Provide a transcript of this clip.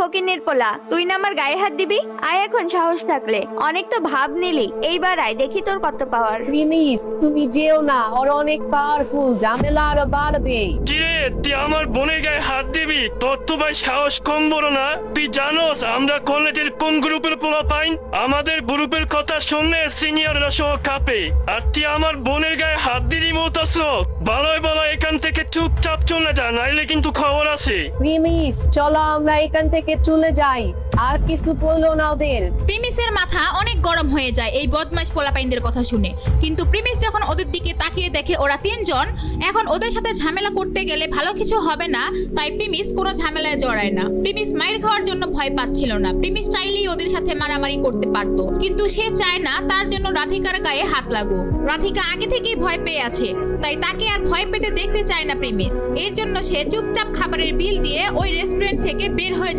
ফকিন্নির পোলা, তুই না আমার গায়ে হাত দিবি? আয় এখন সাহস থাকলে, অনেক তো ভাব নিলি, এইবার আয় দেখি তোর কত পাওয়ার। প্রিমিস তুমি যেও না, ওর অনেক পাওয়ারফুল, ঝামেলা আরো বাড়বে। কিরে তুই আমার বোনের গায়ে হাত দিবি? তোর তো ভাই সাহস কম বড় না। তুই জানোস আমরা কলেজের কোন গ্রুপের পোলা পাই? আমাদের গ্রুপের কথা শুনলে সিনিয়ররা সহ কাঁপে, আর তুই আমার বোনের গায়ে হাত দিলি মতাস? ভালোই ভালো এখান থেকে চুপচাপ চলে যা, নাইলে কিন্তু খবর আছে। প্রিমিস চলো আমরা এখান থেকে চলে যাই, আর কিছু বললো না ওদের। প্রিমিসের মাথা অনেক গরম হয়ে যায় এই বদমাশ পোলাপাইনদের কথা শুনে, কিন্তু প্রিমিস যখন ওদের দিকে তাকিয়ে দেখে ওরা তিনজন, এখন ওদের সাথে ঝামেলা করতে গেলে ভালো কিছু হবে না, তাই প্রিমিস কোনো ঝামেলায় জড়ায় না। প্রিমিস মাইর খাওয়ার জন্য ভয় পাচ্ছিল না, প্রিমিস চাইলেই ওদের সাথে মারামারি করতে পারতো, কিন্তু সে চায় না তার জন্য রাধিকার গায়ে হাত লাগুক। রাধিকা আগে থেকেই ভয় পেয়ে আছে, তাই তাকে আর ভয় পেতে দেখতে চায় না প্রিমিস। এর জন্য সে চুপচাপ খাবারের বিল দিয়ে ওই রেস্টুরেন্ট থেকে বের হয়ে যেতে